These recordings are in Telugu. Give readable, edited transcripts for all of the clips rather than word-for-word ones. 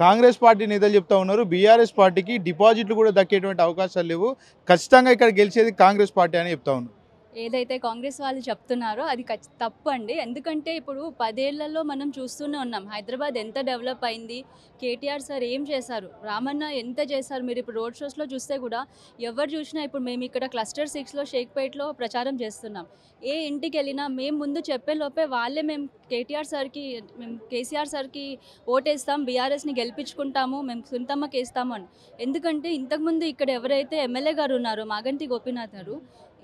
కాంగ్రెస్ పార్టీ నేతలు చెప్తా ఉన్నారు బీఆర్ఎస్ పార్టీకి డిపాజిట్లు కూడా దక్కేటువంటి అవకాశాలు లేవు, ఖచ్చితంగా ఇక్కడ గెలిచేది కాంగ్రెస్ పార్టీ అని చెప్తా ఉన్నారు. ఏదైతే కాంగ్రెస్ వాళ్ళు చెప్తున్నారో అది తప్పు అండి. ఎందుకంటే ఇప్పుడు 10 ఏళ్లలో మనం చూస్తూనే ఉన్నాం. హైదరాబాద్ ఎంత డెవలప్ అయింది. కేటీఆర్ సార్ ఏం చేశారు, రామన్న ఎంత చేశారు. మీరు ఇప్పుడు రోడ్ షోస్లో చూస్తే కూడా ఎవరు చూసినా ఇప్పుడు మేము ఇక్కడ క్లస్టర్ 6లో షేక్పేట్లో ప్రచారం చేస్తున్నాం. ఏ ఇంటికి వెళ్ళినా మేము ముందు చెప్పే లోపే వాళ్ళే మేము కేసీఆర్ సార్కి ఓటేస్తాం, బీఆర్ఎస్ని గెలిపించుకుంటాము, మేము సుంతమ్మకి వేస్తాము అని. ఎందుకంటే ఇంతకుముందు ఇక్కడ ఎవరైతే ఎమ్మెల్యే గారు ఉన్నారో మాగంటి గోపీనాథ్ గారు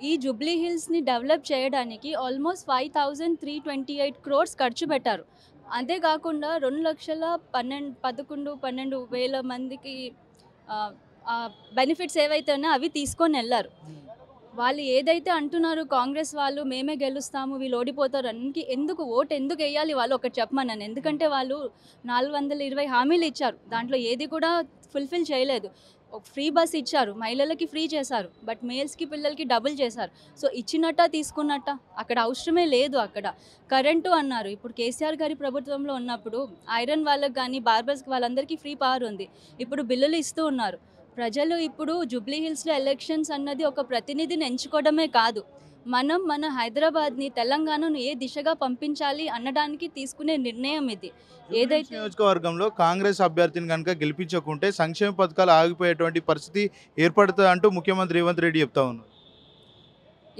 ఈ జూబ్లీ హిల్స్ని డెవలప్ చేయడానికి ఆల్మోస్ట్ 5328 crores ఖర్చు పెట్టారు. అంతేకాకుండా 2,11,12 మందికి బెనిఫిట్స్ ఏవైతే ఉన్నాయో అవి తీసుకొని వెళ్ళారు. వాళ్ళు ఏదైతే అంటున్నారు కాంగ్రెస్ వాళ్ళు మేమే గెలుస్తాము వీళ్ళు ఓడిపోతారు అనికి ఎందుకు ఓటు ఎందుకు వేయాలి వాళ్ళు ఒకటి చెప్పమన్నాను. ఎందుకంటే వాళ్ళు 420 హామీలు ఇచ్చారు, దాంట్లో ఏది కూడా ఫుల్ఫిల్ చేయలేదు. ఫ్రీ బస్ ఇచ్చారు, మహిళలకి ఫ్రీ చేశారు, బట్ మేల్స్కి పిల్లలకి డబుల్ చేశారు. సో ఇచ్చినట్ట తీసుకున్నట్ట అక్కడ అవసరమే లేదు. అక్కడ కరెంటు అన్నారు, ఇప్పుడు కేసీఆర్ గారి ప్రభుత్వంలో ఉన్నప్పుడు ఐరన్ వాళ్ళకి కానీ బార్బర్స్కి వాళ్ళందరికీ ఫ్రీ పవర్ ఉంది, ఇప్పుడు బిల్లులు ఇస్తూ ఉన్నారు. ప్రజలు ఇప్పుడు జూబ్లీ హిల్స్లో ఎలక్షన్స్ అన్నది ఒక ప్రతినిధిని ఎంచుకోవడమే కాదు, మనం మన హైదరాబాద్ని తెలంగాణను ఏ దిశగా పంపించాలి అనడానికి తీసుకునే నిర్ణయం ఇది. ఏదైతే నియోజకవర్గంలో కాంగ్రెస్ అభ్యర్థిని కనుక గెలిపించకుంటే సంక్షేమ పథకాలు ఆగిపోయేటువంటి పరిస్థితి ఏర్పడుతుంది అంటూ ముఖ్యమంత్రి రేవంత్ రెడ్డి చెప్తా ఉన్నారు.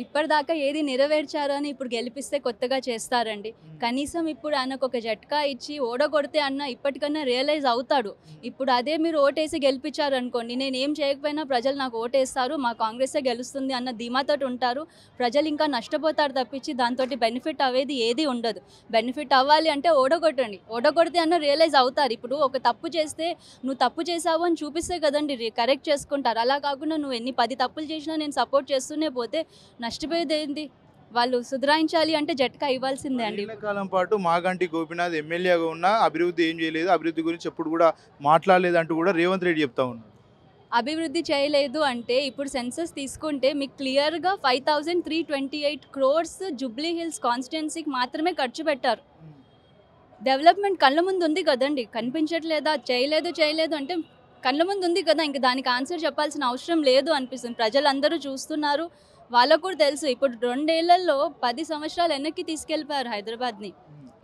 ఇప్పటిదాకా ఏది నెరవేర్చారని ఇప్పుడు గెలిపిస్తే కొత్తగా చేస్తారండి. కనీసం ఇప్పుడు ఆయనకు ఒక జట్కా ఇచ్చి ఓడగొడితే అన్న ఇప్పటికన్నా రియలైజ్ అవుతాడు. ఇప్పుడు అదే మీరు ఓటేసి గెలిపించారనుకోండి, నేను ఏం చేయకపోయినా ప్రజలు నాకు ఓటేస్తారు, మా కాంగ్రెసే గెలుస్తుంది అన్న ధీమాతోటి ఉంటారు. ప్రజలు ఇంకా నష్టపోతారు తప్పించి దాంతో బెనిఫిట్ అవేది ఏది ఉండదు. బెనిఫిట్ అవ్వాలి అంటే ఓడగొట్టండి, ఓడగొడితే అన్న రియలైజ్ అవుతారు. ఇప్పుడు ఒక తప్పు చేస్తే నువ్వు తప్పు చేసావు అని చూపిస్తే కదండి కరెక్ట్ చేసుకుంటారు. అలా కాకుండా నువ్వు ఎన్ని 10 తప్పులు చేసినా నేను సపోర్ట్ చేస్తూనే పోతే నష్టపోయేది ఏంటి? వాళ్ళు సుధరాయించాలి అంటే జట్కా ఇవ్వాల్సిందే అండి. కాలం పాటు మాగంటి గోపీనాథ్ ఎమ్మెల్యేగా ఉన్న అభివృద్ధి ఏం చేయలేదు, అభివృద్ధి గురించి ఎప్పుడు కూడా మాట్లాడలేదు అంటూ కూడా రేవంత్ రెడ్డి చెప్తా ఉన్నారు. అభివృద్ధి చేయలేదు అంటే ఇప్పుడు సెన్సస్ తీసుకుంటే మీకు క్లియర్గా 5328 crores జూబ్లీ హిల్స్ కాన్స్టిట్యున్సీకి మాత్రమే ఖర్చు పెట్టారు. డెవలప్మెంట్ కళ్ళ ముందు ఉంది కదండి, కనిపించట్లేదా? చేయలేదు అంటే కళ్ళ ముందు ఉంది కదా, ఇంక దానికి ఆన్సర్ చెప్పాల్సిన అవసరం లేదు అనిపిస్తుంది. ప్రజలందరూ చూస్తున్నారు, వాళ్ళకు కూడా తెలుసు. ఇప్పుడు 2 ఏళ్లలో 10 సంవత్సరాలు వెనక్కి తీసుకెళ్ళిపోయారు హైదరాబాద్ని.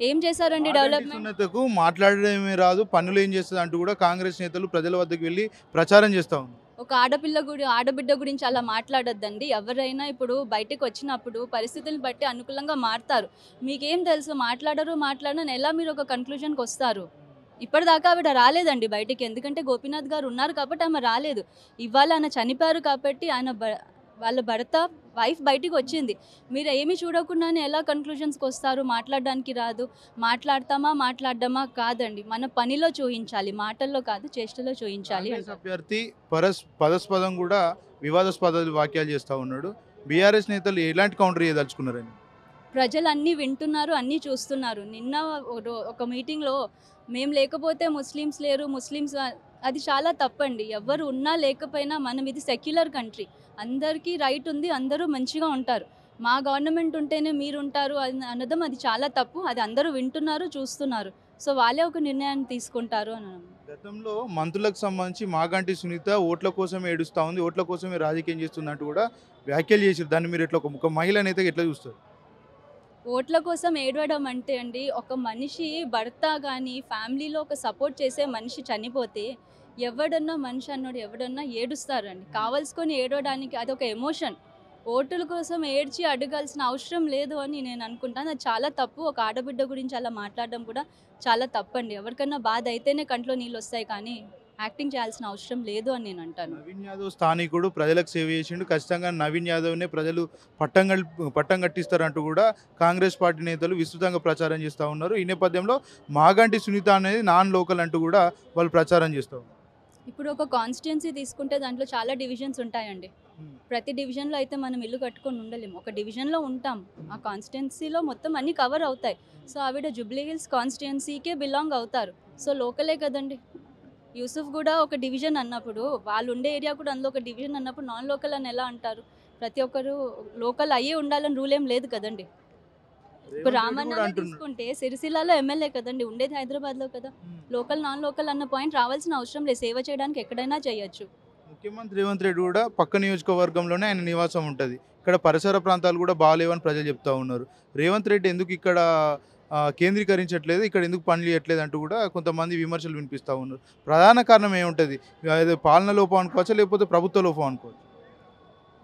ఏం చేశారండి డెవలప్మెంట్? మాట్లాడడమే రాదు, పనులు ఏం చేస్తుంది అంటూ కూడా కాంగ్రెస్ నేతలు ప్రజల వద్దకు వెళ్ళి ప్రచారం చేస్తా ఉన్నారు. ఒక ఆడబిడ్డ గురించి అలా మాట్లాడొద్దండి. ఎవరైనా ఇప్పుడు బయటకు వచ్చినప్పుడు పరిస్థితులను బట్టి అనుకూలంగా మారుతారు. మీకేం తెలుసు, మాట్లాడని ఎలా మీరు ఒక కన్క్లూజన్కి వస్తారు? ఇప్పటిదాకా ఆవిడ రాలేదండి బయటికి, ఎందుకంటే గోపీనాథ్ గారు ఉన్నారు కాబట్టి ఆమె రాలేదు. ఇవాళ ఆయన చనిపోయారు కాబట్టి వాళ్ళ వైఫ్ బయటికి వచ్చింది. మీరు ఏమి చూడకుండానే ఎలా కన్క్లూజన్స్కి వస్తారు? మాట్లాడడానికి రాదు. మాట్లాడడమా కాదండి, మన పనిలో చూపించాలి, మాటల్లో కాదు చేష్టలో చూపించాలి. అభ్యర్థి పరస్పదం కూడా వివాదాస్పద వ్యాఖ్యలు చేస్తూ ఉన్నాడు. బీఆర్ఎస్ నేతలు ఎలాంటి కౌంటర్ చేయదలుచుకున్నారని? ప్రజలు అన్నీ వింటున్నారు, అన్నీ చూస్తున్నారు. నిన్న ఒక మీటింగ్లో మేము లేకపోతే ముస్లిమ్స్ లేరు, అది చాలా తప్పండి. ఎవరు ఉన్నా లేకపోయినా మనం ఇది సెక్యులర్ కంట్రీ, అందరికీ రైట్ ఉంది, అందరూ మంచిగా ఉంటారు. మా గవర్నమెంట్ ఉంటేనే మీరు ఉంటారు అనడం అది చాలా తప్పు. అది అందరూ వింటున్నారు, చూస్తున్నారు. సో వాళ్ళే ఒక నిర్ణయాన్ని తీసుకుంటారు అని. గతంలో మంత్రులకు సంబంధించి మాగంటి సునీత ఓట్ల కోసమే ఏడుస్తూ ఉంది, ఓట్ల కోసమే రాజకీయం చేస్తుందంటూ కూడా వ్యాఖ్యలు చేశారు. దాన్ని మీరు ఎట్లా ఒక మహిళ నేతగా ఎట్లా చూస్తారు? ఓట్ల కోసం ఏడవడం అంటే అండి, ఒక మనిషి భర్త కానీ ఫ్యామిలీలో ఒక సపోర్ట్ చేసే మనిషి చనిపోతే ఎవడన్నా ఏడుస్తారండి. కావాల్సుకొని ఏడవడానికి అదొక ఎమోషన్. ఓటుల కోసం ఏడ్చి అడగాల్సిన అవసరం లేదు అని నేను అనుకుంటాను. అది చాలా తప్పు. ఒక ఆడబిడ్డ గురించి అలా మాట్లాడడం కూడా చాలా తప్పండి. ఎవరికన్నా బాధ అయితేనే కంట్లో నీళ్ళు వస్తాయి కానీ యాక్టింగ్ చేయాల్సిన అవసరం లేదు అని నేను అంటాను. నవీన్ యాదవ్ స్థానికుడు, ప్రజలకు సేవ చేసిండు, ఖచ్చితంగా నవీన్ యాదవ్నే ప్రజలు పట్టం కట్టిస్తారంటూ కూడా కాంగ్రెస్ పార్టీ నేతలు విస్తృతంగా ప్రచారం చేస్తూ ఉన్నారు. ఈ నేపథ్యంలో మాగంటి సునీత అనేది నాన్ లోకల్ అంటూ కూడా వాళ్ళు ప్రచారం చేస్తూ ఉన్నారు. ఇప్పుడు ఒక కాన్స్టిట్యున్సీ తీసుకుంటే దాంట్లో చాలా డివిజన్స్ ఉంటాయండి. ప్రతి డివిజన్లో అయితే మనం ఇల్లు కట్టుకొని ఉండలేము, ఒక డివిజన్లో ఉంటాం. ఆ కాన్స్టిట్యున్సీలో మొత్తం అన్నీ కవర్ అవుతాయి. సో ఆవిడ జూబ్లీ హిల్స్ కాన్స్టిట్యున్సీకే బిలాంగ్ అవుతారు. సో లోకలే కదండి. యూసుఫ్ కూడా ఒక డివిజన్ అన్నప్పుడు, వాళ్ళు ఉండే ఏరియా కూడా అందులో ఒక డివిజన్ అన్నప్పుడు నాన్ లోకల్ అని ఎలా అంటారు? ప్రతి ఒక్కరు లోకల్ అయ్యే ఉండాలని రూల్ ఏం లేదు కదండి. ఇప్పుడు రేవంత్ రెడ్డి కూడా రామన్న అంటున్నాడు. తీసుకుంటే సిరిసిల్లలో ఎమ్మెల్యే కదండి, ఉండేది హైదరాబాద్లో కదా. లోకల్ నాన్ లోకల్ అన్న పాయింట్ రావాల్సిన అవసరం లేదు, సేవ చేయడానికి ఎక్కడైనా చేయొచ్చు. ముఖ్యమంత్రి రేవంత్ రెడ్డి కూడా పక్క నియోజకవర్గంలోనే ఆయన నివాసం ఉంటుంది. ఇక్కడ పరిసర ప్రాంతాలు కూడా బాగాలేవని ప్రజలు చెప్తా ఉన్నారు. రేవంత్ రెడ్డి ఎందుకు ఇక్కడ కేంద్రీకరించట్లేదు, ఇక్కడ ఎందుకు పనులు చేయట్లేదు అంటూ కూడా కొంతమంది విమర్శలు వినిపిస్తూ ఉన్నారు. ప్రధాన కారణం ఏముంటుంది? అదే పాలన లోపం అనుకోవచ్చా, లేకపోతే ప్రభుత్వ లోపం అనుకోవచ్చు?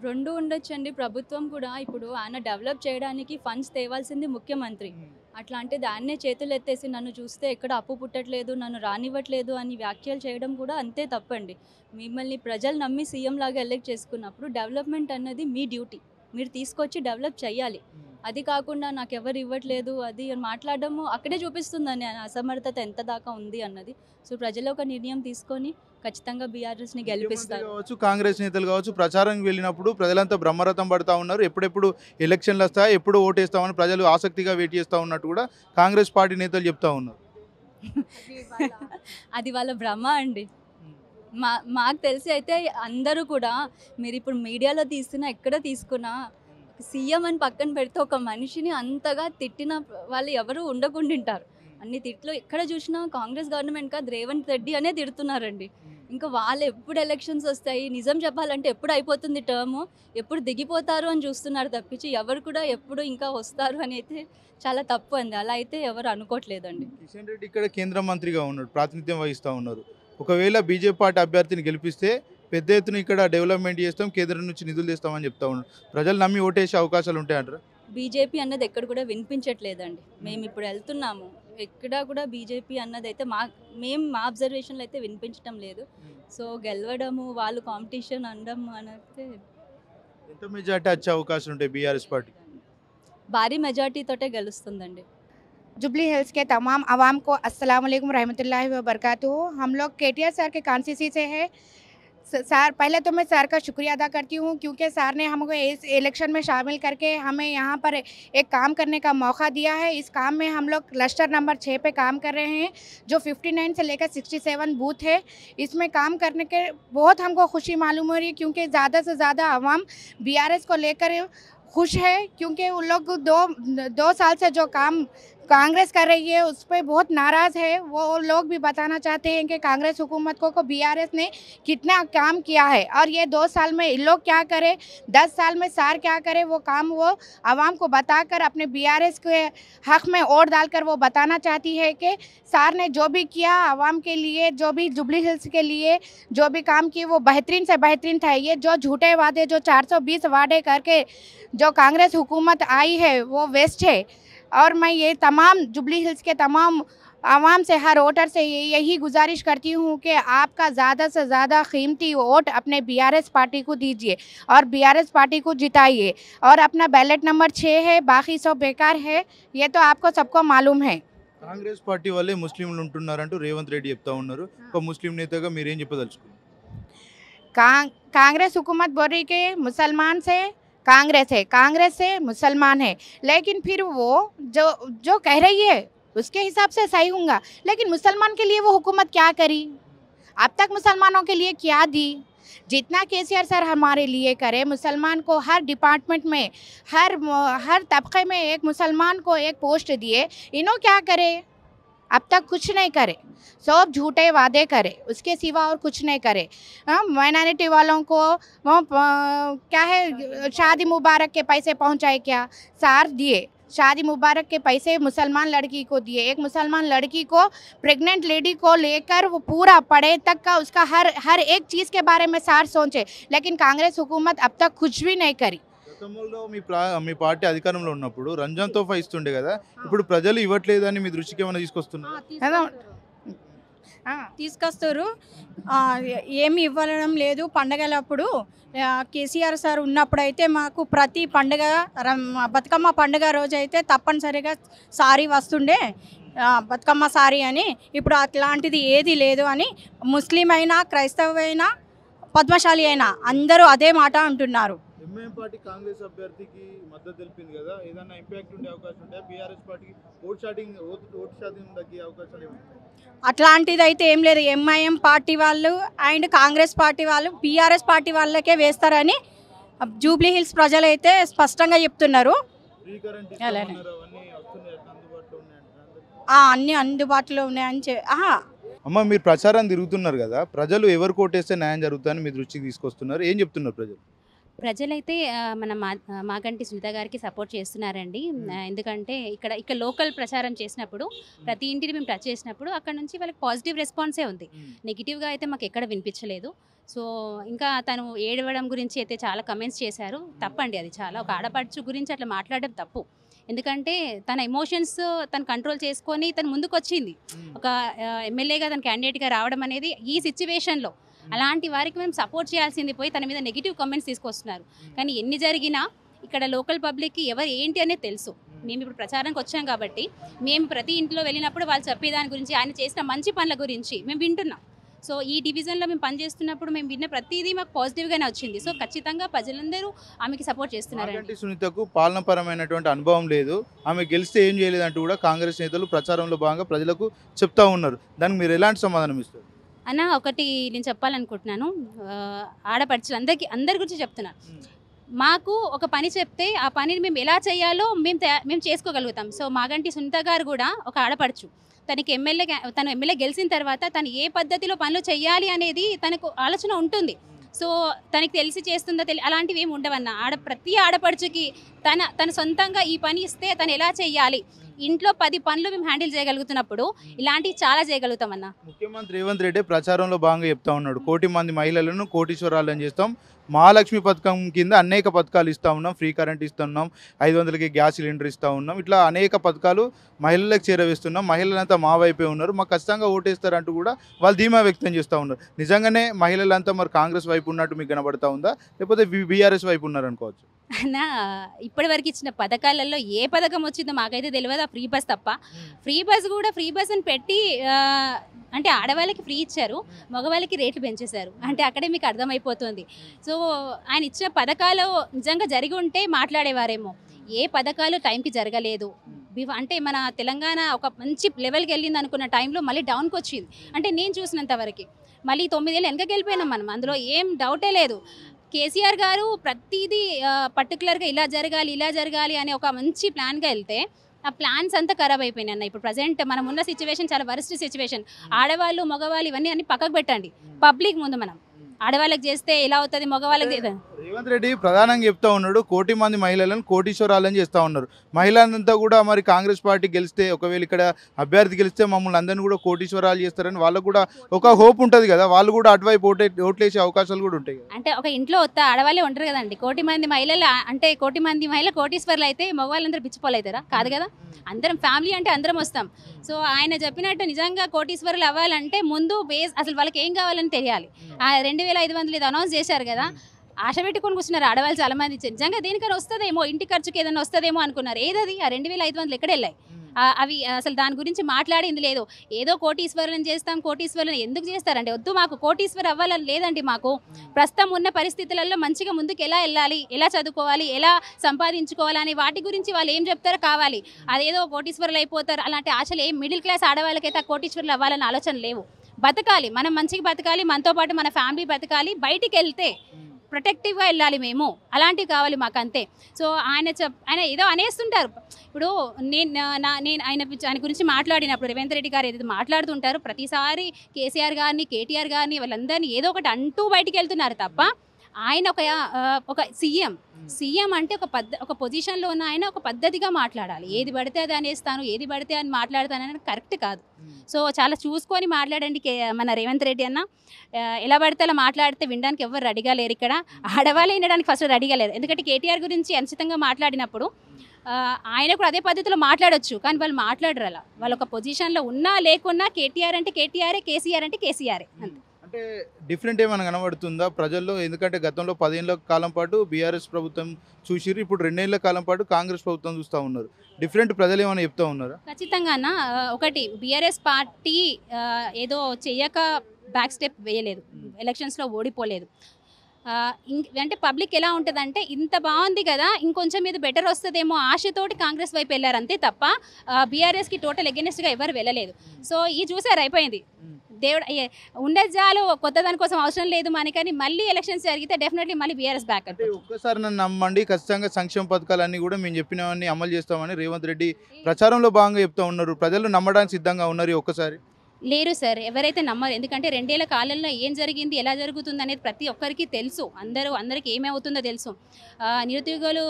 రెండు ఉండొచ్చండి. ప్రభుత్వం కూడా ఇప్పుడు ఆయన డెవలప్ చేయడానికి ఫండ్స్ తేవాల్సింది ముఖ్యమంత్రి. అట్లాంటిది ఆయన్నే చేతులు ఎత్తేసి నన్ను చూస్తే ఎక్కడ అప్పు పుట్టట్లేదు, నన్ను రానివ్వట్లేదు అని వ్యాఖ్యలు చేయడం కూడా అంతే తప్పండి. మిమ్మల్ని ప్రజలు నమ్మి సీఎం లాగా ఎలెక్ట్ చేసుకున్నప్పుడు డెవలప్మెంట్ అన్నది మీ డ్యూటీ, మీరు తీసుకొచ్చి డెవలప్ చేయాలి. అది కాకుండా నాకు ఎవరు ఇవ్వట్లేదు అది అని మాట్లాడడము అక్కడే చూపిస్తుందని అసమర్థత ఎంత దాకా ఉంది అన్నది. సో ప్రజలు ఒక నిర్ణయం తీసుకొని ఖచ్చితంగా బీఆర్ఎస్ని ముఖ్యమంత్రి గెలిపిస్తారు. కావచ్చు, కాంగ్రెస్ నేతలు కావచ్చు, ప్రచారానికి వెళ్ళినప్పుడు ప్రజలంతా బ్రహ్మరథం పడతా ఉన్నారు. ఎప్పుడెప్పుడు ఎలక్షన్లు వస్తాయి, ఎప్పుడు ఓటేస్తామని ప్రజలు ఆసక్తిగా వెయిట్ చేస్తూ ఉన్నట్టు కూడా కాంగ్రెస్ పార్టీ నేతలు చెప్తా ఉన్నారు. అది వాళ్ళ భ్రమ అండి. మాకు తెలిసి అయితే అందరూ కూడా, మీరు ఇప్పుడు మీడియాలో తీస్తున్నా ఎక్కడ తీసుకున్నా సీఎం అని పక్కన పెడితే ఒక మనిషిని అంతగా తిట్టిన వాళ్ళు ఎవరు ఉండకుండింటారు. అన్ని తిట్లు ఎక్కడ చూసినా కాంగ్రెస్ గవర్నమెంట్ కాదు రేవంత్ రెడ్డి అనే తిడుతున్నారండి. ఇంకా వాళ్ళు ఎప్పుడు ఎలక్షన్స్ వస్తాయి, నిజం చెప్పాలంటే ఎప్పుడు అయిపోతుంది టర్ము, ఎప్పుడు దిగిపోతారు అని చూస్తున్నారు తప్పించి ఎవరు కూడా ఎప్పుడు ఇంకా వస్తారు అని అయితే చాలా తప్పు అండి. అలా అయితే ఎవరు అనుకోవట్లేదండి. కిషన్ రెడ్డి ఇక్కడ కేంద్ర మంత్రిగా ఉన్నాడు, ప్రాతినిధ్యం వహిస్తూ ఉన్నారు. ఒకవేళ బీజేపీ పార్టీ అభ్యర్థిని గెలిపిస్తే పెద్ద ఎత్తున ఇక్కడ డెవలప్మెంట్ చేస్తాం, కేంద్రం నుంచి నిధులు తెస్తామని చెప్తా ఉన్నారు. ప్రజలు నమ్మి ఓటేసే అవకాశాలు ఉంటాయంటారా? బీజేపీ అన్నది ఎక్కడ కూడా వినిపించట్లేదండి. మేము ఇప్పుడు వెళ్తున్నాము, ఎక్కడ కూడా బీజేపీ అన్నది అయితే మా అబ్జర్వేషన్లో అయితే వినిపించడం లేదు. సో గెలవడము, వాళ్ళు కాంపిటీషన్ అనడం అనేది ఎంత మెజార్టీ వచ్చే అవకాశం ఉంటాయి బీఆర్ఎస్ పార్టీ? భారీ మెజార్టీతోటే గెలుస్తుందండి. जुबली हिल्स के तमाम आवाम को अस्सलाम वालेकुम रहमतुल्लाहि व बरकातुहू। हम लोग केटीआर सर के कॉन्स्टिट्यूंसी से है। सर पहले तो मैं सर का शुक्रिया अदा करती हूँ क्योंकि सर ने हमको इस इलेक्शन में शामिल करके हमें यहाँ पर एक काम करने का मौका दिया है। इस काम में हम लोग क्लस्टर नंबर 6 पे काम कर रहे हैं, जो 59 से लेकर 67 बूथ है। इसमें काम करने के बहुत हमको खुशी मालूम हो रही है क्योंकि ज़्यादा से ज़्यादा आवाम बीआरएस को लेकर खुश है, क्योंकि उन लोग दो साल से जो काम कांग्रेस कर रही है उस पर बहुत नाराज़ है। वो लोग भी बताना चाहते हैं कि कांग्रेस हुकूमत को बीआरएस ने कितना काम किया है और ये 2 साल में इन लोग क्या करे, 10 साल में सार क्या करे, वो काम वो आवाम को बताकर अपने बीआरएस के हक़ में वोट डालकर वो बताना चाहती है कि सार ने जो भी किया आवाम के लिए, जो भी जुबली हिल्स के लिए जो भी काम किए वो बेहतरीन से बेहतरीन था। ये जो झूठे वादे, जो 420 वादे करके जो कांग्रेस हुकूमत आई है वो वेस्ट है। और मैं ये तमाम जुबली हिल्स के तमाम आवाम से, हर वोटर से यही गुजारिश करती हूँ कि आपका ज़्यादा से ज़्यादा कीमती वोट अपने बीआरएस पार्टी को दीजिए और बीआरएस पार्टी को जिताइए। और अपना बैलेट नंबर 6 है, बाकी सब बेकार है, ये तो आपको सबको मालूम है। కాంగ్రెస్ పార్టీ వాళ్ళే ముస్లింలు ఉంటున్నారంటూ రేవంత్ రెడ్డి చెప్తా ఉన్నారు. ఒక ముస్లిం నేతగా మీరేం చెప్పదలుచుకున్నారు? कांग्रेस हुकूमत बोल रही कि मुसलमान से कांग्रेस है, कांग्रेस से मुसलमान है, लेकिन फिर वो जो कह रही है उसके हिसाब से सही होगा, लेकिन मुसलमान के लिए वो हुकूमत क्या करी? अब तक मुसलमानों के लिए क्या दी? जितना केसीआर सर हमारे लिए करे, मुसलमान को हर डिपार्टमेंट में, हर तबके में एक मुसलमान को एक पोस्ट दिए, इन्हों क्या करे? अब तक कुछ नहीं करे, सब झूठे वादे करे, उसके सिवा और कुछ नहीं करे। माइनॉरिटी वालों को वो क्या है, शादी मुबारक के पैसे पहुंचाए, क्या सार दिए? शादी मुबारक के पैसे मुसलमान लड़की को दिए। एक मुसलमान लड़की को, प्रेग्नेंट लेडी को लेकर वो पूरा पढ़े तक का उसका हर एक चीज़ के बारे में सार सोचे, लेकिन कांग्रेस हुकूमत अब तक कुछ भी नहीं करी। గతంలో మీ పార్టీ అధికారంలో ఉన్నప్పుడు రంజాన్ తోఫా ఇస్తుండే కదా, ఇప్పుడు ప్రజలు ఇవ్వట్లేదని మీ దృష్టికి ఏమైనా తీసుకొస్తున్నారు? తీసుకొస్తారు. ఏమి ఇవ్వడం లేదు. పండగలప్పుడు కేసీఆర్ సార్ ఉన్నప్పుడైతే మాకు ప్రతి పండుగ, బతుకమ్మ పండుగ రోజైతే తప్పనిసరిగా సారీ వస్తుండే, బతుకమ్మ సారీ అని. ఇప్పుడు అట్లాంటిది ఏది లేదు అని ముస్లిం అయినా, క్రైస్తవ అయినా, పద్మశాలి అయినా అందరూ అదే మాట అంటున్నారు. ఎంఐఎం పార్టీ కాంగ్రెస్ అభ్యర్థికి మద్దతు తెలిపింది కదా, ఏదైనా ఇంపాక్ట్ ఉండే అవకాశం ఉంటే బీఆర్ఎస్ పార్టీకి ఓటు శాతం తగ్గే అవకాశాలు ఏమైనా? అట్లాంటిది అయితే ఏం లేదు. ఎంఐఎం పార్టీ వాళ్ళు అండ్ కాంగ్రెస్ పార్టీ వాళ్ళు బీఆర్ఎస్ పార్టీ వాళ్ళకే వేస్తారని జూబ్లీ హిల్స్ ప్రజలు అయితే స్పష్టంగా చెప్తున్నారు. ఫ్రీ కరెంట్ ఇస్తామన్నారు, అవన్నీ అన్నీ అందుబాటులో ఉన్నాయని అమ్మ మీరు ప్రచారం తిరుగుతున్నారు కదా, ప్రజలు ఎవరు కోటేస్తే న్యాయం జరుగుతుందని మీ దృష్టికి తీసుకొస్తున్నారు, ఏం చెప్తున్నారు ప్రజలు? ప్రజలైతే మన మాగంటి సునీత గారికి సపోర్ట్ చేస్తున్నారండి. ఎందుకంటే ఇక్కడ లోకల్ ప్రచారం చేసినప్పుడు ప్రతి ఇంటిని మేము టచ్ చేసినప్పుడు అక్కడ నుంచి వాళ్ళకి పాజిటివ్ రెస్పాన్సే ఉంది. నెగిటివ్గా అయితే మాకు ఎక్కడ వినిపించలేదు. సో ఇంకా తను ఏడవడం గురించి అయితే చాలా కమెంట్స్ చేశారు. తప్పండి, అది చాలా ఒక ఆడపడుచు గురించి అట్లా మాట్లాడడం తప్పు. ఎందుకంటే తన ఎమోషన్స్ తను కంట్రోల్ చేసుకొని తను ముందుకు వచ్చింది. ఒక ఎమ్మెల్యేగా తన క్యాండిడేట్గా రావడం అనేది ఈ సిచ్యువేషన్లో అలాంటి వారికి మేము సపోర్ట్ చేయాల్సింది పోయి తన మీద నెగిటివ్ కామెంట్స్ తీసుకొస్తున్నారు. కానీ ఎన్ని జరిగినా ఇక్కడ లోకల్ పబ్లిక్కి ఎవరు ఏంటి అనేది తెలుసు. మేము ఇప్పుడు ప్రచారానికి వచ్చాం కాబట్టి మేము ప్రతి ఇంట్లో వెళ్ళినప్పుడు వాళ్ళు చెప్పేదాని గురించి, ఆయన చేసిన మంచి పనుల గురించి మేము వింటున్నాం. సో ఈ డివిజన్లో మేము పనిచేస్తున్నప్పుడు మేము విన్న ప్రతిదీ మాకు పాజిటివ్గానే వచ్చింది. సో ఖచ్చితంగా ప్రజలందరూ ఆమెకి సపోర్ట్ చేస్తున్నారు. మాగంటి సునీతకు పాలనపరమైనటువంటి అనుభవం లేదు, ఆమె గెలిస్తే ఏం చేయలేదంటూ కూడా కాంగ్రెస్ నేతలు ప్రచారంలో భాగంగా ప్రజలకు చెప్తా ఉన్నారు. దానికి మీరు ఎలాంటి సమాధానం ఇస్తారు? అన్న ఒకటి నేను చెప్పాలనుకుంటున్నాను, ఆడపడుచులు అందరి గురించి చెప్తున్నాను. మాకు ఒక పని చెప్తే ఆ పనిని మేము ఎలా చేయాలో మేము చేసుకోగలుగుతాం. సో మాగంటి సునీత గారు కూడా ఒక ఆడపడుచు. తను ఎమ్మెల్యే గెలిచిన తర్వాత తను ఏ పద్ధతిలో పనులు చేయాలి అనేది తనకు ఆలోచన ఉంటుంది. సో తనకి తెలిసి చేస్తుందో అలాంటివి ఏమి ఉండవన్న. ప్రతి ఆడపడుచుకి తన సొంతంగా ఈ పని ఇస్తే తను ఎలా చేయాలి, ఇంట్లో 10 పనులు మేము హ్యాండిల్ చేయగలుగుతున్నప్పుడు ఇలాంటివి చాలా చేయగలుగుతామన్న. ముఖ్యమంత్రి రేవంత్ రెడ్డి ప్రచారంలో భాగంగా చెప్తా ఉన్నాడు, 1 కోటి మంది మహిళలను కోటీశ్వరాలను చేస్తాం, మహాలక్ష్మి పథకం కింద అనేక పథకాలు ఇస్తూ ఉన్నాం, ఫ్రీ కరెంట్ ఇస్తున్నాం, 500కి గ్యాస్ సిలిండర్ ఇస్తూ ఉన్నాం, ఇట్లా అనేక పథకాలు మహిళలకు చేరవేస్తున్నాం, మహిళలంతా మా వైపే ఉన్నారు, మాకు ఖచ్చితంగా ఓటేస్తారంటూ కూడా వాళ్ళు ధీమా వ్యక్తం చేస్తూ ఉన్నారు. నిజంగానే మహిళలంతా మరి కాంగ్రెస్ వైపు ఉన్నట్టు మీకు కనబడతా ఉందా, లేకపోతే బీఆర్ఎస్ వైపు ఉన్నారనుకోవచ్చు? అన్నా ఇప్పటివరకు ఇచ్చిన పథకాలలో ఏ పథకం వచ్చిందో మాకైతే తెలియదు, ఆ ఫ్రీ బస్ తప్ప. ఫ్రీ బస్ అని పెట్టి అంటే ఆడవాళ్ళకి ఫ్రీ ఇచ్చారు, మగవాళ్ళకి రేట్లు పెంచేశారు. అంటే అక్కడే మీకు అర్థమైపోతుంది. సో ఆయన ఇచ్చిన పథకాలు నిజంగా జరిగి ఉంటే మాట్లాడేవారేమో. ఏ పథకాలు టైంకి జరగలేదు. అంటే మన తెలంగాణ ఒక మంచి లెవెల్కి వెళ్ళింది అనుకున్న టైంలో మళ్ళీ డౌన్కి వచ్చింది. అంటే నేను చూసినంత వరకు మళ్ళీ 9 ఏళ్ళు వెనకకి వెళ్ళిపోయినాం మనం, అందులో ఏం డౌటే లేదు. కేసీఆర్ గారు ప్రతిదీ పర్టికులర్గా ఇలా జరగాలి అనే ఒక మంచి ప్లాన్గా వెళ్తే ఆ ప్లాన్స్ అంతా ఖరాబ్ అయిపోయినాయి అన్న. ఇప్పుడు ప్రజెంట్ మనం ఉన్న సిచ్యువేషన్ చాలా వరస్ట్ సిచ్యువేషన్. ఆడవాళ్ళు మగవాళ్ళు ఇవన్నీ అన్ని పక్కకు పెట్టండి, పబ్లిక్ ముందు మనం ఆడవాళ్ళకి చేస్తే ఎలా అవుతుంది, మగవాళ్ళకి. రేవంత్ రెడ్డి ప్రధానంగా చెప్తా ఉన్నాడు, 1 కోటి మంది మహిళలను కోటీశ్వరాలని చేస్తూ ఉన్నారు. మహిళలంతా కూడా మరి కాంగ్రెస్ పార్టీ గెలిస్తే, ఒకవేళ ఇక్కడ అభ్యర్థి గెలిస్తే మమ్మల్ని అందరినీ కూడా కోటీశ్వరాలు చేస్తారని వాళ్ళకు కూడా ఒక హోప్ ఉంటుంది కదా, వాళ్ళు కూడా అటువైపు ఓట్లేసే అవకాశాలు కూడా ఉంటాయి. అంటే ఒక ఇంట్లో ఆడవాళ్ళే ఉంటారు కదండి. 1 కోటి మంది మహిళలు అంటే 1 కోటి మంది మహిళలు కోటీశ్వర్లు అయితే మగవాళ్ళందరూ పిచ్చిపోలు అవుతారా? కాదు కదా. అందరం ఫ్యామిలీ అంటే అందరం వస్తాం. సో ఆయన చెప్పినట్టు నిజంగా కోటీశ్వరులు అవ్వాలంటే ముందు బేస్ అసలు వాళ్ళకి ఏం కావాలని తెలియాలి. 2500 ఇది అనౌన్స్ చేశారు కదా, ఆశ పెట్టుకొని కూర్చున్నారు ఆడవాళ్ళు చాలా మంది. నిజంగా దేనికైనా వస్తుందేమో, ఇంటి ఖర్చుకి ఏదైనా వస్తుందేమో అనుకున్నారు. ఏదది ఆ 2500 ఎక్కడ వెళ్ళాయి? అవి అసలు దాని గురించి మాట్లాడింది లేదు. ఏదో కోటీశ్వరులను చేస్తాం, కోటీశ్వరులను ఎందుకు చేస్తారంటే వద్దు, మాకు కోటీశ్వరు అవ్వాలని లేదండి. మాకు ప్రస్తుతం ఉన్న పరిస్థితులలో మంచిగా ముందుకు ఎలా వెళ్ళాలి, ఎలా చదువుకోవాలి, ఎలా సంపాదించుకోవాలి అనే వాటి గురించి వాళ్ళు ఏం చెప్తారో కావాలి. అదేదో కోటీశ్వరులు అయిపోతారు అలాంటి ఆశలు ఏం మిడిల్ క్లాస్ ఆడవాళ్ళకైతే ఆ కోటీశ్వరులు అవ్వాలని ఆలోచన లేవు. బతకాలి, మనం మంచిగా బతకాలి, మనతో పాటు మన ఫ్యామిలీ బతకాలి, బయటికి వెళ్తే ప్రొటెక్టివ్గా వెళ్ళాలి, మేము అలాంటివి కావాలి మాకు, అంతే. సో ఆయన ఏదో అనేస్తుంటారు. ఇప్పుడు నేను ఆయన గురించి మాట్లాడినప్పుడు రేవంత్ రెడ్డి గారు ఏదైతే మాట్లాడుతుంటారో ప్రతిసారి కేసీఆర్ గారిని, కేటీఆర్ గారిని వాళ్ళందరినీ ఏదో ఒకటి అంటూ బయటికి వెళ్తున్నారు తప్ప ఆయన ఒక సీఎం అంటే ఒక పొజిషన్లో ఉన్న ఆయన ఒక పద్ధతిగా మాట్లాడాలి. ఏది పడితే అది అనేస్తాను, ఏది పడితే అని మాట్లాడతానని కరెక్ట్ కాదు. సో చాలా చూసుకొని మాట్లాడండి మన రేవంత్ రెడ్డి అన్న. ఎలా పడితే అలా మాట్లాడితే వినడానికి ఎవరు రెడీగా లేరు. ఇక్కడ ఆడవాళ్ళే వినడానికి ఫస్ట్ రెడీగా లేరు. ఎందుకంటే కేటీఆర్ గురించి అనుచితంగా మాట్లాడినప్పుడు ఆయన కూడా అదే పద్ధతిలో మాట్లాడొచ్చు, కానీ వాళ్ళు మాట్లాడరు అలా. వాళ్ళు ఒక పొజిషన్లో ఉన్నా లేకున్నా కేటీఆర్ అంటే కేటీఆరే, కేసీఆర్ అంటే కేసీఆరే, అంతే. అంటే డిఫరెంట్ ఏమైనా కనబడుతుందా ప్రజల్లో? ఎందుకంటే గతంలో 10 ఏళ్ల కాలం పాటు బీఆర్ఎస్ ప్రభుత్వం చూసిరు, ఇప్పుడు 2 ఏళ్ల కాలం పాటు కాంగ్రెస్ ప్రభుత్వం చూస్తూ ఉన్నారు. డిఫరెంట్ ప్రజలు ఏమైనా చెప్తా ఉన్నారా? ఖచ్చితంగా అన్న. ఒకటి, బీఆర్ఎస్ పార్టీ ఏదో చెయ్యక బ్యాక్ స్టెప్ వేయలేదు, ఎలక్షన్స్లో ఓడిపోలేదు. అంటే పబ్లిక్ ఎలా ఉంటుందంటే ఇంత బాగుంది కదా, ఇంకొంచెం ఇది బెటర్ వస్తుందేమో ఆశతోటి కాంగ్రెస్ వైపు వెళ్ళారు, అంతే తప్ప బీఆర్ఎస్కి టోటల్ ఎగెనిస్ట్గా ఎవరు వెళ్ళలేదు. సో ఈ చూసారు, అయిపోయింది. దేవుడు ఉండేది చాలు, కొత్త దానికోసం అవసరం లేదు మనకని మళ్ళీ ఎలక్షన్స్ జరిగితే డెఫినెట్లీ మళ్ళీ బీఆర్ఎస్ బ్యాక్ అంటే ఒక్కసారి నన్ను నమ్మండి, ఖచ్చితంగా సంక్షేమ పథకాలన్నీ కూడా మేము చెప్పినవన్నీ అమలు చేస్తామని రేవంత్ రెడ్డి ప్రచారంలో భాగంగా చెప్తా ఉన్నారు. ప్రజలు నమ్మడానికి సిద్ధంగా ఉన్నారు ఒక్కసారి. లేరు సార్, ఎవరైతే నమ్మరు. ఎందుకంటే 2 ఏళ్ల కాలంలో ఏం జరిగింది, ఎలా జరుగుతుంది అనేది ప్రతి ఒక్కరికి తెలుసు. అందరికీ ఏమవుతుందో తెలుసు. నిరుద్యోగులు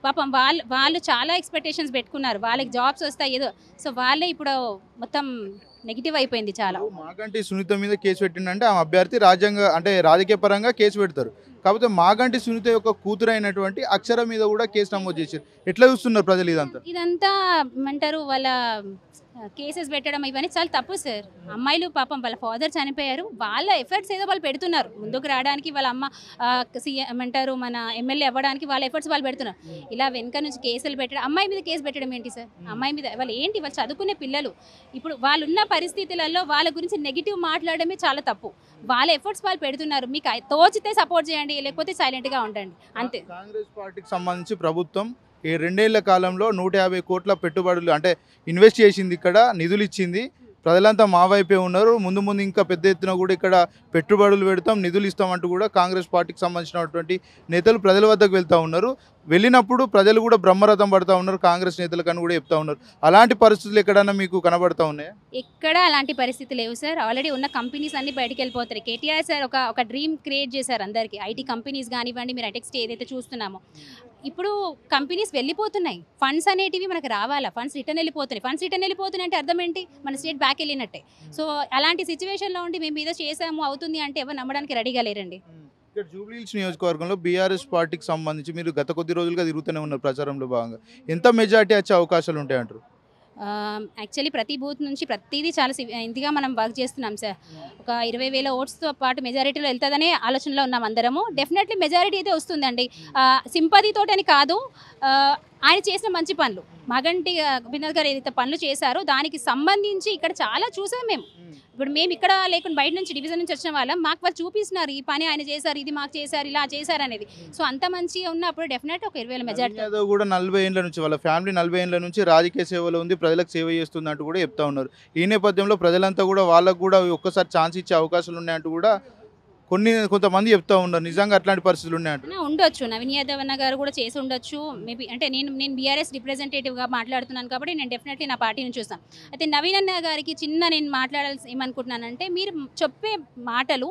పాపం వాళ్ళు చాలా ఎక్స్పెక్టేషన్స్ పెట్టుకున్నారు, వాళ్ళకి జాబ్స్ వస్తాయి ఏదో. సో వాళ్ళే ఇప్పుడు మొత్తం నెగిటివ్ అయిపోయింది చాలా. మాగంటి సునీత మీద కేసు పెట్టిందంటే ఆమె అభ్యర్థి రాజకీయ పరంగా కేసు పెడతారు. కాకపోతే మాగంటి సునీత యొక్క కూతురు అయినటువంటి అక్షర మీద కూడా కేసు నమోదు చేశారు. ఎట్లా చూస్తున్నారు ప్రజలు ఇదంతా ఏమంటారు, వాళ్ళ కేసెస్ పెట్టడం ఇవన్నీ చాలా తప్పు సార్. అమ్మాయిలు పాపం వాళ్ళ ఫాదర్ చనిపోయారు, వాళ్ళ ఎఫర్ట్స్ ఏదో వాళ్ళు పెడుతున్నారు ముందుకు రావడానికి, వాళ్ళ అమ్మ ఏమంటారు మన ఎమ్మెల్యే అవ్వడానికి వాళ్ళ ఎఫర్ట్స్ వాళ్ళు పెడుతున్నారు. ఇలా వెనక నుంచి కేసులు పెట్టడం, అమ్మాయి మీద కేసు పెట్టడం ఏంటి సార్? అమ్మాయి మీద వాళ్ళు చదువుకునే పిల్లలు. ఇప్పుడు వాళ్ళు ఉన్న పరిస్థితులలో వాళ్ళ గురించి నెగిటివ్ మాట్లాడడమే చాలా తప్పు. వాళ్ళ ఎఫర్ట్స్ వాళ్ళు పెడుతున్నారు, మీకు తోచితే సపోర్ట్ చేయండి, లేకపోతే సైలెంట్గా ఉండండి అంతే. కాంగ్రెస్ పార్టీకి సంబంధించి ప్రభుత్వం ఈ 2 ఏళ్ల కాలంలో 150 కోట్ల పెట్టుబడులు అంటే ఇన్వెస్ట్ చేసింది, ఇక్కడ నిధులు ఇచ్చింది. ప్రజలంతా మా వైపే ఉన్నారు, ముందు ఇంకా పెద్ద ఎత్తున కూడా ఇక్కడ పెట్టుబడులు పెడతాం, నిధులు ఇస్తామంటూ కూడా కాంగ్రెస్ పార్టీకి సంబంధించినటువంటి నేతలు ప్రజల వద్దకు వెళ్తూ ఉన్నారు. వెళ్ళినప్పుడు ప్రజలు కూడా బ్రహ్మరథం పడుతూ ఉన్నారు కాంగ్రెస్ నేతలకు అని కూడా చెప్తా ఉన్నారు. అలాంటి పరిస్థితులు ఎక్కడన్నా మీకు కనబడతా ఉన్నాయా? ఎక్కడ అలాంటి పరిస్థితి లేవు సార్. ఆల్రెడీ ఉన్న కంపెనీస్ అన్ని బయటికి వెళ్ళిపోతాయి. కేటీఆర్ సార్ ఒక డ్రీమ్ క్రియేట్ చేశారు అందరికీ. ఐటీ కంపెనీస్ కానివ్వండి, మీరు టెక్స్ట్ ఏదైతే చూస్తున్నామో ఇప్పుడు కంపెనీస్ వెళ్ళిపోతున్నాయి. ఫండ్స్ అనేటివి మనకు రావాలా, ఫండ్స్ రిటర్న్ వెళ్ళిపోతున్నాయి అంటే అర్థం ఏంటి, మన స్టేట్ బ్యాక్ వెళ్ళినట్టే. సో అలాంటి సిచ్యువేషన్లో ఉండి మేము ఏదో చేసాము అవుతుంది అంటే ఎవరు నమ్మడానికి రెడీగా లేరండి. ఇక్కడ జూబ్లీహిల్స్ నియోజకవర్గంలో బీఆర్ఎస్ పార్టీకి సంబంధించి మీరు గత కొద్ది రోజులుగా తిరుగుతూనే ఉన్నారు ప్రచారంలో భాగంగా. ఎంత మెజార్టీ వచ్చే అవకాశాలు ఉంటాయంటారు? యాక్చువల్లీ ప్రతి బూత్ నుంచి ప్రతిదీ చాలా ఇంతగా మనం వర్క్ చేస్తున్నాం సార్. ఒక 20,000 ఓట్స్తో పాటు మెజారిటీలో వెళ్తుందనే ఆలోచనలో ఉన్నాం అందరము. డెఫినెట్లీ మెజారిటీ అయితే వస్తుందండి. సింపతితోటని కాదు, ఆయన చేసిన మంచి పనులు, మాగంటి గోపీనాథ్ గారు ఏదైతే పనులు చేశారో దానికి సంబంధించి ఇక్కడ చాలా చూసాం మేము. ఇప్పుడు మేము ఇక్కడ లేకుండా బయట నుంచి డివిజన్ నుంచి వచ్చిన వాళ్ళం, మాకు వాళ్ళు చూపిస్తున్నారు ఈ పని ఆయన చేశారు, ఇది మాకు చేశారు, ఇలా చేశారు అనేది. సో అంత మంచిగా ఉన్నప్పుడు డెఫినెట్ ఒక 20,000 మెజారిటీ. కూడా 40 ఏళ్ళ నుంచి వాళ్ళ ఫ్యామిలీ 40 ఏళ్ళ నుంచి రాజకీయ సేవలో ఉంది, ప్రజలకు సేవ చేస్తుంది అంటూ కూడా చెప్తా ఉన్నారు. ఈ నేపథ్యంలో ప్రజలంతా కూడా వాళ్ళకు కూడా ఒక్కసారి ఛాన్స్ ఇచ్చే అవకాశాలు ఉన్నాయంటూ కూడా కొంతమంది చెప్తా ఉన్నారు. నిజంగా అట్లాంటి పరిస్థితులు ఉన్నాయంట? ఉండొచ్చు, నవీన్ యాదవ్ అన్న గారు కూడా చేసి ఉండొచ్చు మేబీ. అంటే నేను బీఆర్ఎస్ రిప్రజెంటేటివ్గా మాట్లాడుతున్నాను కాబట్టి నేను డెఫినెట్లీ నా పార్టీని చూస్తాను. అయితే నవీన్ అన్న గారికి నేను మాట్లాడాల్సి ఏమనుకుంటున్నానంటే, మీరు చెప్పే మాటలు,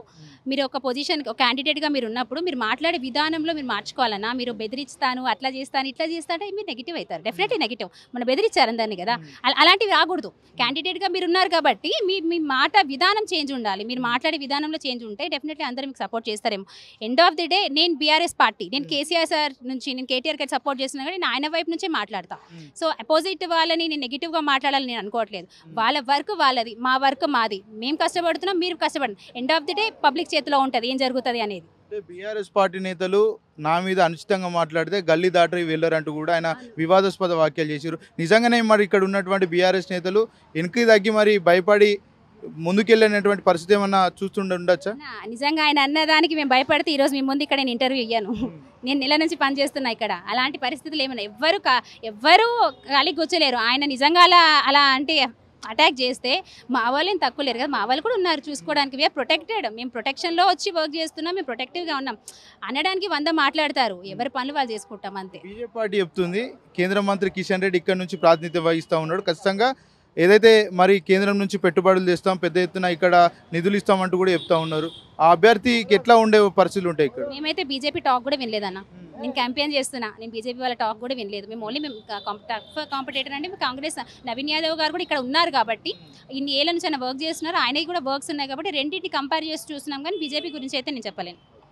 మీరు ఒక పొజిషన్ ఒక క్యాండిడేట్గా మీరు ఉన్నప్పుడు మీరు మాట్లాడే విధానంలో మీరు మార్చుకోవాలన్నా. మీరు బెదిరిస్తాను, అట్లా చేస్తాను, ఇట్లా చేస్తా అంటే మీరు నెగిటివ్ అవుతారు. Definitely negative. మనం బెదిరించారు అందరినీ కదా, అలాంటివి రాకూడదు. క్యాండిడేట్గా మీరు ఉన్నారు కాబట్టి మీ మాట విధానం చేంజ్ ఉండాలి. మీరు మాట్లాడే విధానంలో చేంజ్ ఉంటే డెఫినెట్లీ అందరూ మీకు సపోర్ట్ చేస్తారేమో. ఎండ్ ఆఫ్ ది డే నేను బీఆర్ఎస్ పార్టీ, నేను కేసీఆర్ సార్ నుంచి, నేను కేటీఆర్ గారికి సపోర్ట్ చేస్తున్నా కానీ నేను ఆయన వైపు నుంచే మాట్లాడతా. సో అపోజిట్ వాళ్ళని నేను నెగిటివ్గా మాట్లాడాలని నేను అనుకోవట్లేదు. వాళ్ళ వర్క్ వాళ్ళది, మా వర్క్ మాది. మేము కష్టపడుతున్నాం, మీరు కష్టపడండి. End of the day public చేతిలో ఉంటుంది ఏం జరుగుతుంది అనేది. బీఆర్ఎస్ పార్టీ నేతలు నా మీద అనుచితంగా మాట్లాడితే గల్లీ దాటి వెళ్ళారంటూ కూడా ఆయన వివాదాస్పద వ్యాఖ్యలు చేశారు. నిజంగానే మరి ఇక్కడ ఉన్నటువంటి బీఆర్ఎస్ నేతలు వెనక్కి తగ్గి మరి భయపడి ముందుకెళ్ళినటువంటి పరిస్థితి ఏమన్నా చూస్తుండొచ్చా? నిజంగా ఆయన అన్నదానికి మేము భయపడితే ఈరోజు మీ ముందు ఇక్కడ నేను ఇంటర్వ్యూ ఇయ్యాను. నేను నెల నుంచి పనిచేస్తున్నా ఇక్కడ. అలాంటి పరిస్థితులు ఏమన్నా ఎవ్వరు ఖాళీ కూర్చోలేరు. ఆయన నిజంగా అలా అంటే అటాక్ చేస్తే మా వాళ్ళు ఏం తక్కువ లేరు కదా, మా వాళ్ళు కూడా ఉన్నారు చూసుకోవడానికి. వీఆర్ ప్రొటెక్టెడ్, మేము ప్రొటెక్షన్లో వచ్చి వర్క్ చేస్తున్నాం, మేము ప్రొటెక్టివ్గా ఉన్నాం అనడానికి 100 మాట్లాడతారు. ఎవరి పనులు వాళ్ళు చేసుకుంటాం అంతే. బీజేపీ పార్టీ చెప్తుంది కేంద్ర మంత్రి కిషన్ రెడ్డి ఇక్కడ నుంచి ప్రాతినిధ్యం వహిస్తూ ఉన్నాడు, ఖచ్చితంగా ఏదైతే మరి కేంద్రం నుంచి పెట్టుబడులు తెస్తాం, పెద్ద ఎత్తున ఇక్కడ నిధులు ఇస్తామంటూ కూడా చెప్తా ఉన్నారు. ఆ అభ్యర్థికి ఎట్లా ఉండే పరిస్థితులు ఉంటాయి ఇక్కడ? మేమైతే బీజేపీ టాక్ కూడా వినలేదన్న. నేను క్యాంపెయిన్ చేస్తున్నా, నేను బీజేపీ వాళ్ళ టాక్ కూడా వినలేదు. మేము టఫ్ కాంపిటేటర్ అంటే కాంగ్రెస్ నవీన్ యాదవ్ గారు కూడా ఇక్కడ ఉన్నారు కాబట్టి, ఇన్ని ఏళ్ళ నుంచి ఆయన వర్క్ చేస్తున్నారు, ఆయనకి కూడా వర్క్స్ ఉన్నాయి కాబట్టి రెండింటిని కంపేర్ చేసి చూస్తున్నాం. కానీ బీజేపీ గురించి అయితే నేను చెప్పలేను.